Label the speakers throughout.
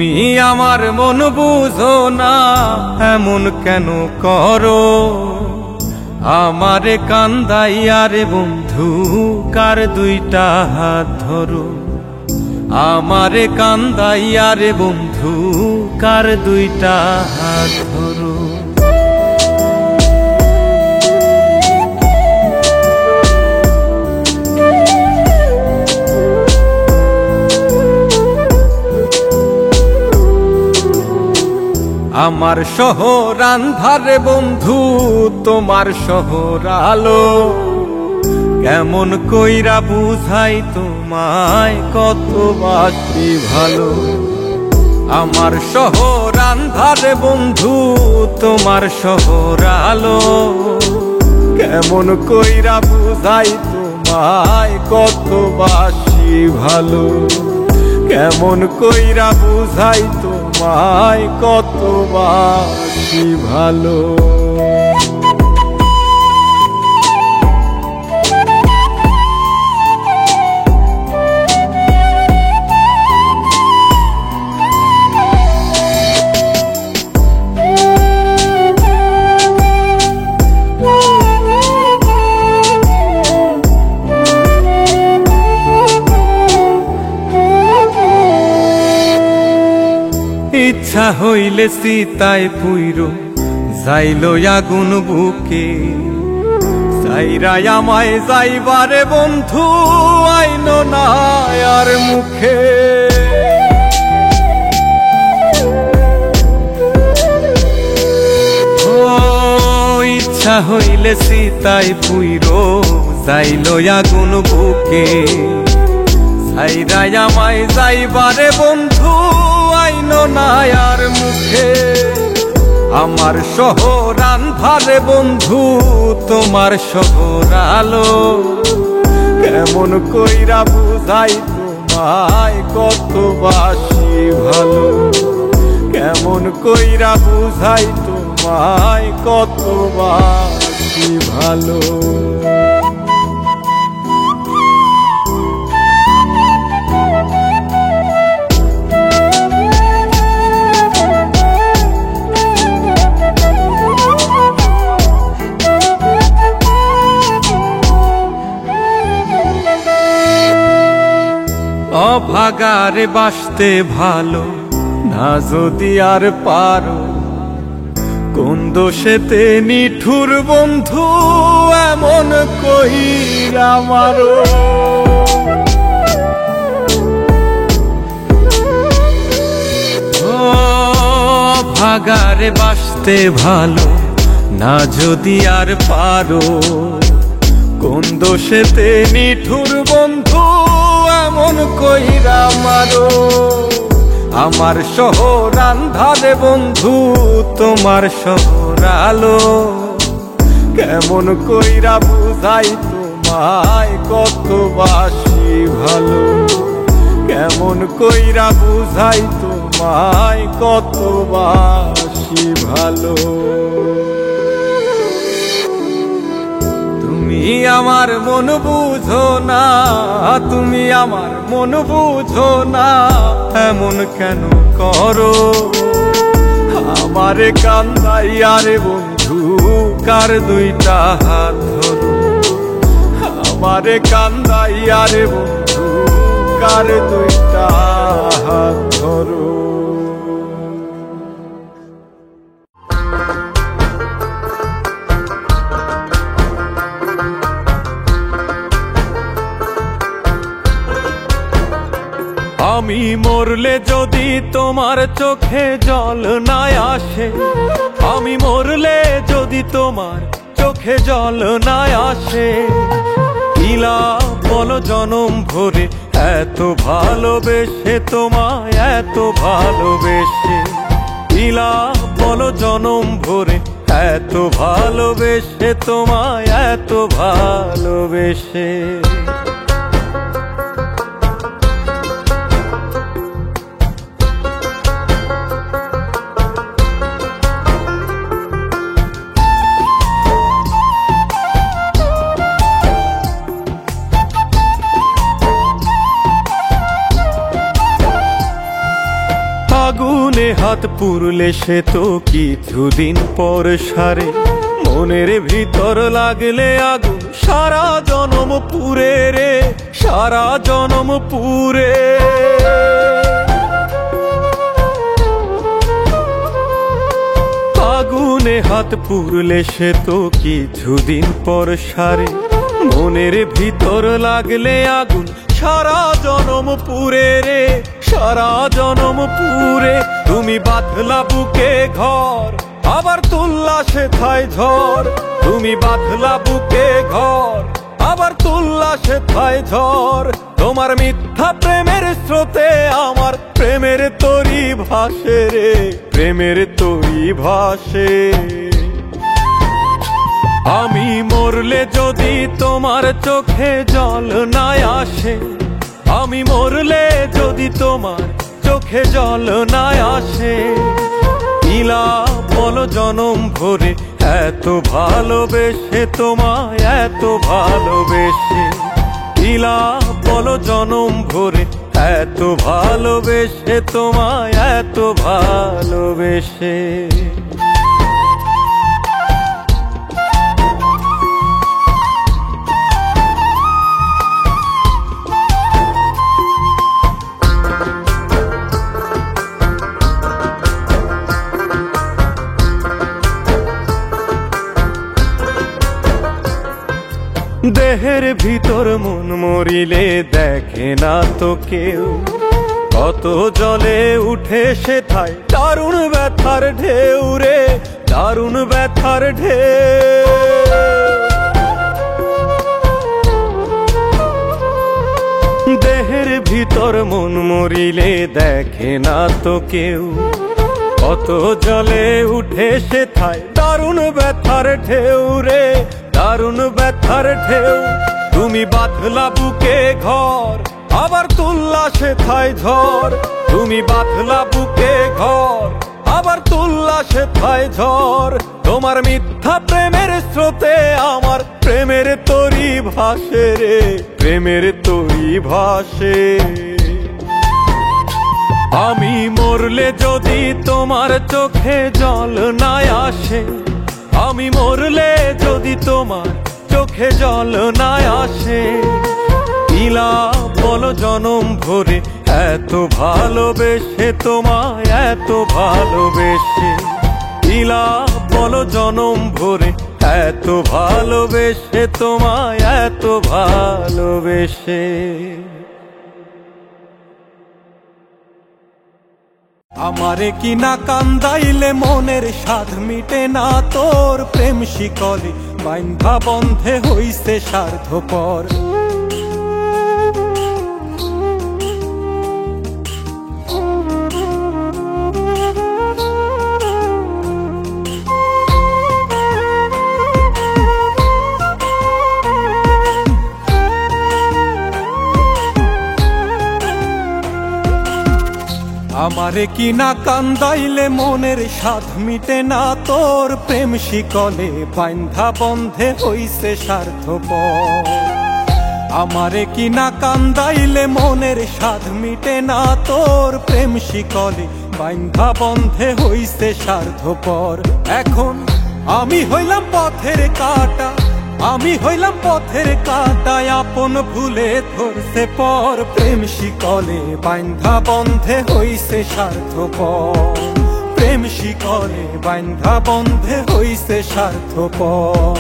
Speaker 1: তুমি আমার মন বুঝো না, এমন কেন করো? আমারে কান্দাইয়া রে বন্ধু, কার দুইটা হাত ধরো। আমারে কান্দাইয়া রে বন্ধু, কার দুইটা হাত ধরো। আমার শহর আন্ধারে বন্ধু, তোমার শহর আলো। কেমন কইরা বুঝাই তোমায়, কত বাসি ভালো। আমার শহর আন্ধারে বন্ধু, তোমার শহর আলো। কেমন কইরা বুঝাই তোমায়, কত বাসি ভালো। কেমন কইরা বুঝাই তোমায়, কত বাসি ভালো। ইচ্ছা হইলে সীতায় পুইরো যাইলো আগুন বুকে। যাইরাই আমায় যাইবারে বন্ধু, আইনো না আর মুখে। ও ইচ্ছা হইলে সীতায় পুইরো যাইলো আগুন বুকে। যাইরাই আমায় যাইবারে বন্ধু, আইনো না আর মুখে। আমার শহর আন্ধারে বন্ধু, তোমার শহর আলো। কেমন কইরা বুঝাই তোমায়, কত বাসি ভালো। কেমন কইরা বুঝাই তোমায়, কত বাসি ভালো। অভাগারে বাসতে ভালো না যদি আর পারো। কোন দোষেতে নিঠুর বন্ধু, এমন কইরা মারো। অভাগারে বাসতে ভালো না যদি আর পারো। কোন দোষেতে নিঠুর বন্ধু, এমন কইরা মারো। আমার শহর আন্ধারে বন্ধু, তোমার শহর আলো। কেমন কইরা বুঝাই তোমায়, কত বাসি ভালো। কেমন কইরা বুঝাই তোমায়, কত বাসি ভালো। তুমি আমার মন বুঝো না, তুমি আমার মন বুঝো না, এমন কেন করো? আমারে কান্দাইয়া রে বন্ধু, কার দুইটা হাত ধরো। আমারে কান্দাইয়া রে বন্ধু, কার দুইটা হাত ধরো। আমি মরলে যদি তোমার চোখে জল না আসে। আমি মরলে যদি তোমার চোখে জল না আসে। ইলা বলো জনম ভরে এত ভালোবেসে তোমায়, এত ভালোবেসে। ইলা বলো জনম ভরে এত ভালোবেসে তোমায়, এত ভালোবেসে। আগুনে হাত পুরলে সে তো কিছুদিন পর সারে, মনের ভিতর লাগলে আগুন সারা জনম পুরে রে, সারা জনম পুরে। আগুনে হাত পুরলে সে তো কিছুদিন পর সারে, মনের ভিতর লাগলে আগুন সারা জনম পুরে রে, সারা জনম পুরে। তুমি বাঁধলা বুকে ঘর, আবার তুললা সেথায় ঝড়। তুমি বাঁধলা বুকে ঘর, আবার তুললা সেথায় ঝড়। তোমার মিথ্যা প্রেমের স্রোতে আমার প্রেমের তরি ভাসে রে, প্রেমের তরি ভাসে। আমি মরলে যদি তোমার চোখে জল না আসে, আমি মরলে যদি তোমার চোখে জল না আসে, ইলা বলো জনম ভরে এত ভালোবেসে তোমায়, এত ভালোবেসে। ইলা বলো জনম ভরে এত ভালোবেসে তোমায়, এত ভালোবেসে। দেহের ভিতর মন মরিলে দেখে না তো কেউ, কত জলে উঠে সেথায় দারুণ ব্যথার ঢেউ রে, দারুণ ব্যথার ঢেউ। দেহের ভিতর মন মরিলে দেখে না তো কেউ, কত জলে উঠে সেথায় দারুণ ব্যথার ঢেউ রে, দারুণ ব্যথার ঢেউ। তুমি বাঁধলা বুকে ঘর, আবার তুললা সেথায় ঝড়। তুমি বাঁধলা বুকে ঘর, আবার তুললা সেথায় ঝড়। তোমার মিথ্যা প্রেমের স্রোতে আমার প্রেমের তরি ভাসে রে, প্রেমের তরি ভাসে। আমি মরলে যদি তোমার চোখে জল না আসে, আমি মরলে যদি তোমার চোখে জল না আসে, ইলা বলো জনম ভরে এত ভালোবেসে তোমায়, এত ভালোবেসে। ইলা বলো জনম ভরে এত ভালোবেসে তোমায়, এত ভালোবেসে। আমারে কি না কান্দাইলে মনের স্বাদ মিটে না তোর, প্রেম শিকলে বাইন্ধা বন্ধে হইছে স্বার্থপর। আমারে কি না কান্দাইলে মনের স্বাদ মিটে না তোর, প্রেম শিকলে বাইন্ধা বন্ধে হইছে স্বার্থপর। আমারে কি না কান্দাইলে মনের স্বাদ মিটে না তোর, প্রেম শিকলে বাইন্ধা বন্ধে হইছে স্বার্থপর। এখন আমি হইলাম পথের কাঁটা, আমি হইলাম পথের কাঁটায়, আপন ভুলে ধরছে পর। প্রেম শিকলে বাইন্ধা বন্ধে হইছে স্বার্থপর, প্রেম শিকলে বাইন্ধা বন্ধে হইছে স্বার্থপর।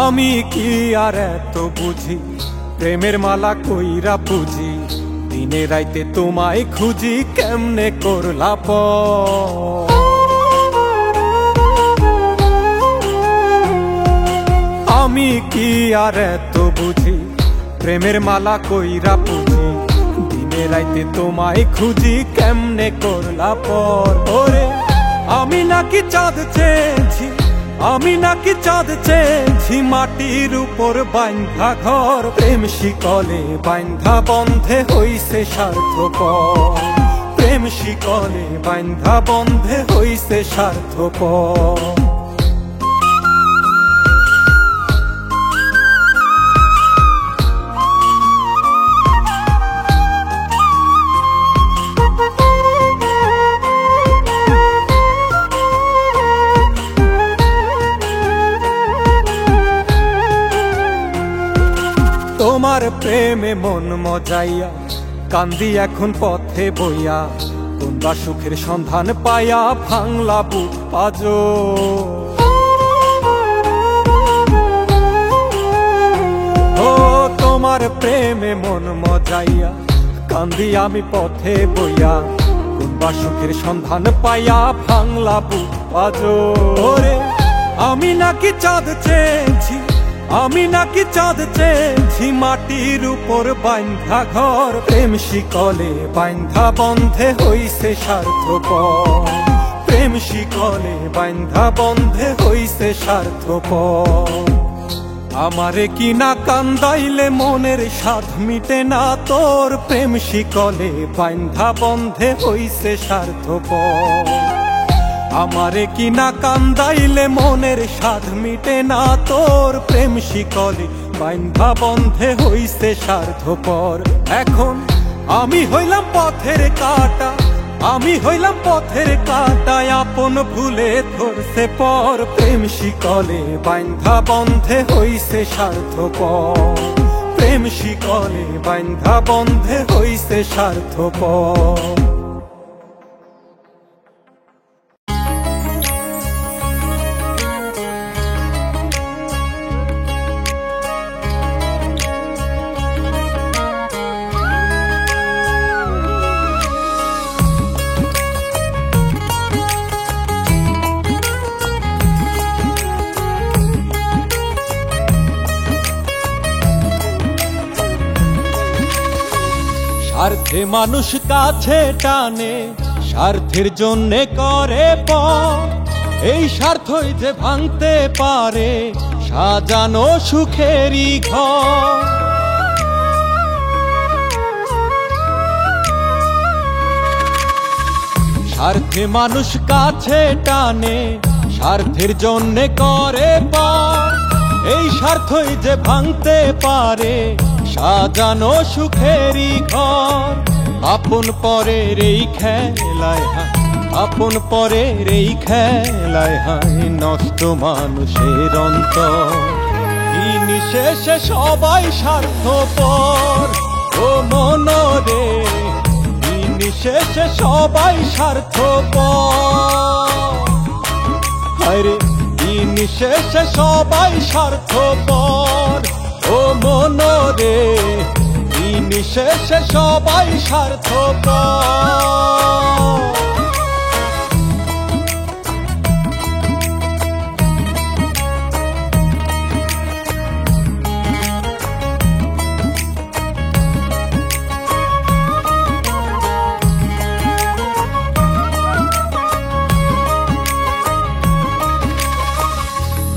Speaker 1: আমি কি আর এত বুঝি, প্রেমের মালা কইরা পুজি, দিনে রাইতে তোমায় খুঁজি, কেমনে করলা পর। আমি কি আর এত বুঝি, প্রেমের মালা কইরা পুজি, দিনে রাইতে তোমায় খুঁজি, কেমনে করলা পর। ওরে আমি নাকি চাঁদ চেয়েছি, আমি নাকি চাঁদ চেয়েছি মাটির উপর বাইন্ধা ঘর, প্রেম শিকলে বাইন্ধা বন্ধে হইছে স্বার্থপর, প্রেম শিকলে বাইন্ধা বন্ধে হইছে স্বার্থপর। তোমার প্রেমে মন মজাইয়া কান্দি এখন পথে বইয়া, তোমরা সুখের সন্ধান পাইয়া ভাঙলা বুক পাজর। ও তোমার প্রেমে মন মজাইয়া কান্দি আমি পথে বইয়া, তোমরা সুখের সন্ধান পাইয়া ভাঙলা বুক পাজর। আমি নাকি চাঁদ চেয়েছি, আমি নাকি চাঁদ চেয়েছি মাটির উপর বাইন্ধা ঘর, প্রেম শিকলে বাইন্ধা বন্ধে হইছে স্বার্থপর, প্রেম শিকলে বাইন্ধা বন্ধে হইছে স্বার্থপর। আমারে কি না কান্দাইলে মনের স্বাদ মিটে না তোর, প্রেম শিকলে বাইন্ধা বন্ধে হইছে স্বার্থপর। আমারে কি না কান্দাইলে মনের স্বাদ মিটে না তোর, প্রেম শিকলে বাইন্ধা বন্ধে হইছে স্বার্থপর। এখন আমি হইলাম পথের কাঁটা, আমি হইলাম পথের কাঁটা, আপন ভুলে ধরছে পর, প্রেম শিকলে বাইন্ধা বন্ধে হইছে স্বার্থপর, প্রেম শিকলে বাইন্ধা বন্ধে হইছে স্বার্থপর। স্বার্থে মানুষ কাছে টানে, স্বার্থের জন্যে করে পর, এই স্বার্থই যে ভাঙতে পারে সাজানো সুখেরই ঘর। স্বার্থে মানুষ কাছে টানে, স্বার্থের জন্যে করে পর, এই স্বার্থই যে ভাঙতে পারে সাজানো সুখেরই ঘর। আপন পরের এই খেলায় হায়, আপন পরের এই খেলায় হায়, নষ্ট মানুষের অন্তর। দিন শেষে সবাই স্বার্থপর, ও মনরে দিন শেষে সবাই স্বার্থপর। আরে দিন শেষে সবাই স্বার্থপর, ও মনরে দিন শেষে সবাই স্বার্থপর।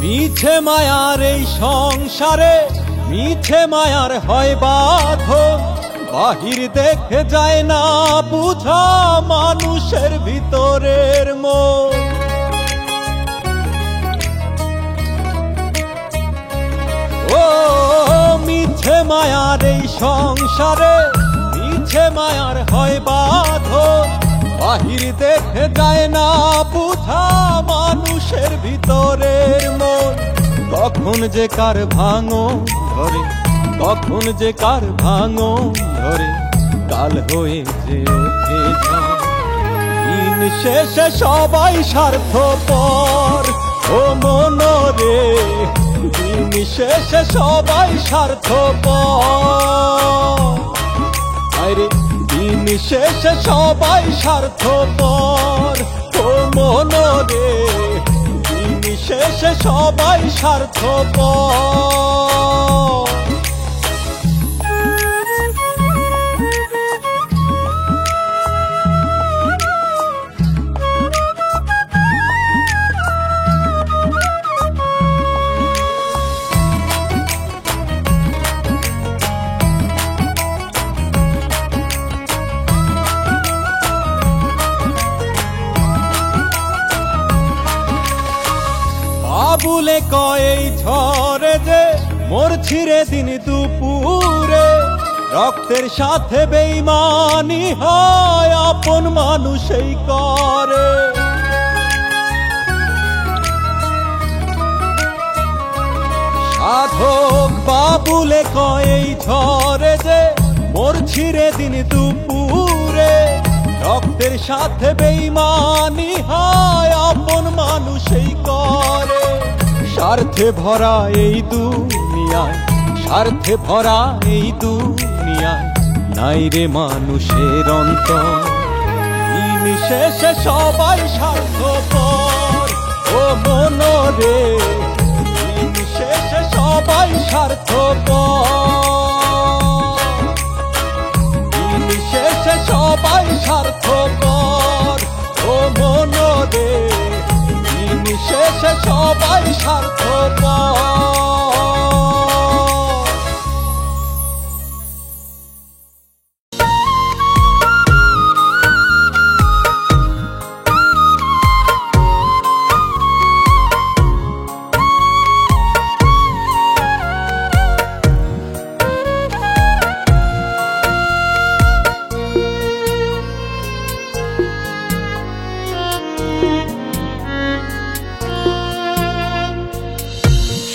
Speaker 1: মিছে মায়ার এই সংসারে, মিছে মায়ার হয় বাঁধন, বাহির দেখে যায় না বুঝা মানুষের ভিতরের মন। ও মিছে মায়ার এই সংসারে, মিছে মায়ার হয় বাঁধন, বাহির দেখে যায় না বুঝা মানুষের ভিতরের মন। কখন যে কার ভাঙন ধরে, কখন যে কার ভাঙন ধরে, কাল হয়ে যে ওঠে ঝড়। দিন শেষে সবাই স্বার্থপর, ও মনরে দিন শেষে সবাই স্বার্থপর। আরে দিন শেষে সবাই স্বার্থপর, ও মনরে দিন শেষে সবাই স্বার্থপর। বাবুলে কয় এই ঝড়ে যে মরছি রে দিন দুপুরে, রক্তের সাথে বেইমানি হয় আপন মানুষই করে। সাধক বাবুলে কয় এই ঝড়ে যে মরছি রে দিন দুপুরে, রক্তের সাথে বেইমানি হয় আপন মানুষই করে। স্বার্থে ভরা এই দুনিয়ায়, স্বার্থে ভরা এই দুনিয়ায় নাই রে মানুষের অন্তর। দিন শেষে সবাই স্বার্থপর ও মনরে, দিন শেষে সবাই স্বার্থপর, দিন শেষে সবাই স্বার্থপর ও মনরে, দিন শেষে সবাই স্বার্থপর।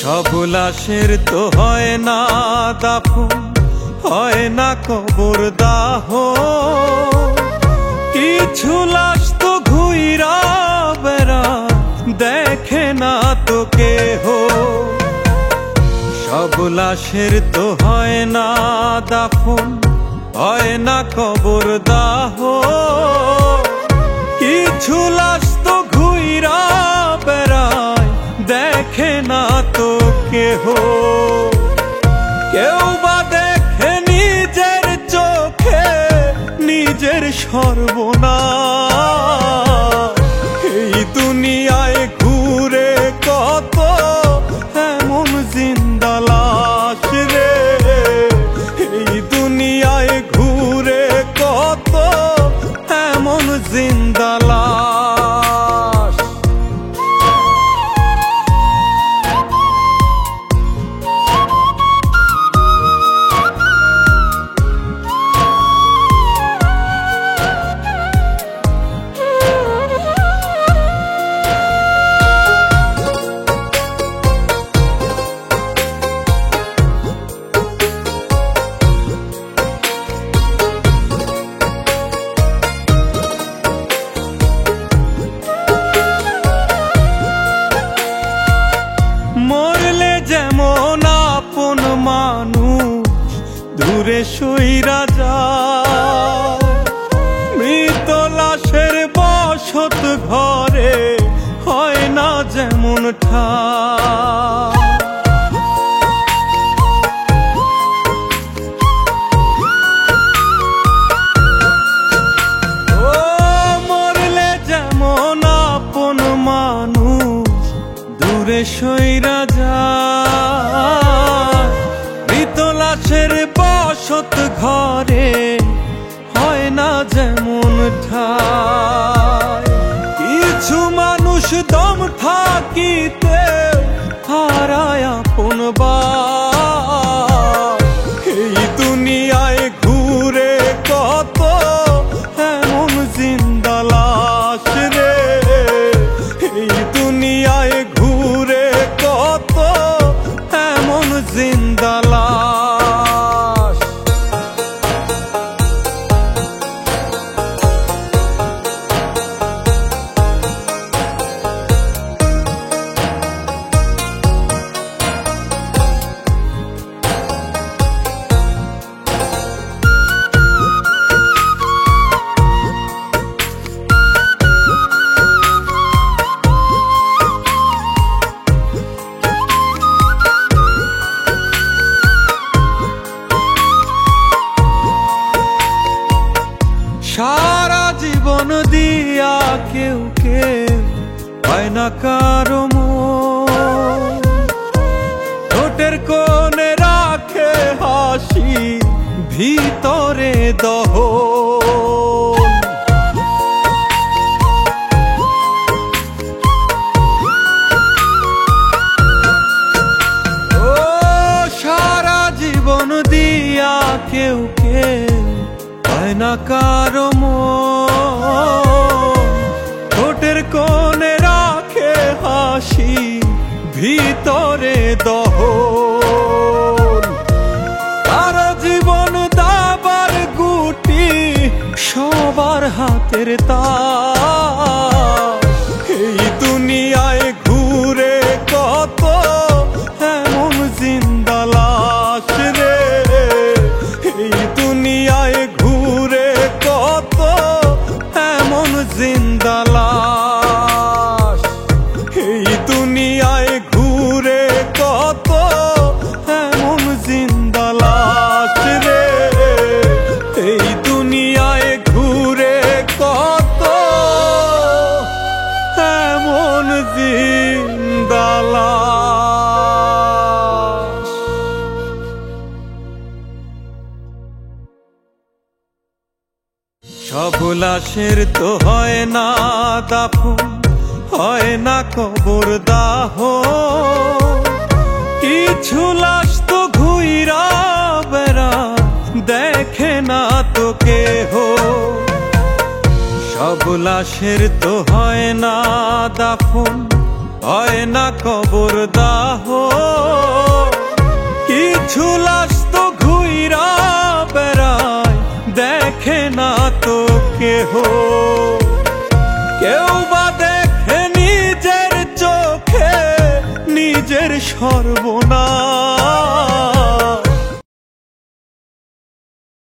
Speaker 1: সব লাশের তো হয় না দাফন, হয় না কবর দাহ, কিছু লাশ তো ঘুইরা বেড়া দেখে না তো কেহ। সব লাশের তো হয় না দাফন, হয় না কবর দাহ, কিছু লাশ তো ঘুইরা বেড়ায় দেখে না তো কেহ। কেউ বা দেখে নিজের চোখে নিজের সর্বনাশ। এই দুনিয়ায় ঘুরে কত এমন জিন্দা লাশ রে, এই দুনিয়ায় ঘুরে কত এমন জিন্দা লাশ। মরলে যেমন আপন মানুষ দূরে সইরা যায়, মৃত লাশের বসত ঘরে হয় না যেমন ঠাই। ও মরলে যেমন আপন মানুষ দূরে সইরা যায়, মৃত লাশের বসত ঘরে হয় না যেমন ঠাই। কিছু মানুষ দম থাকিতে হারায় আপন বাস। এই দুনিয়ায় ঘুরে কত এমন জিন্দা লাশ রে, এই দুনিয়ায় ঘুরে কত এমন জিন্দা লাশ। সারা জীবন দিয়া কেউ কেউ পায় না কারো মন, ঠোঁটের কোণে রাখে হাসি ভিতরে দহন। দিয়া কেউ কেউ পায় না কারো মন। ঠোঁটের কোণে রাখে হাসি, ভিতরে দহন। কারো জীবন দাবার গুটি, সবার হাতের তাস। এই দুনিয়ায় ঘুরে কত এমন জিন্দা লাশ রে। এই দুনিয়ায় ঘুরে কত এমন জিন্দা লাশ। এই দুনিয়ায় ঘুরে কত এমন জিন্দা লাশ রে। এই দুনিয়ায় ঘুরে কত এমন জিন্দা লাশ। সব লাশের তো হয় না দাফন, হয় না কবর দাহ। কিছু লাশ তো ঘুইরা বেড়া, দেখে না তো কেহ। সব লাশের তো হয় না দাফন, হয় না কবর দাহ। কিছু লাশ তো ঘুইরা বেড়ায়, দেখে না তো কেহ।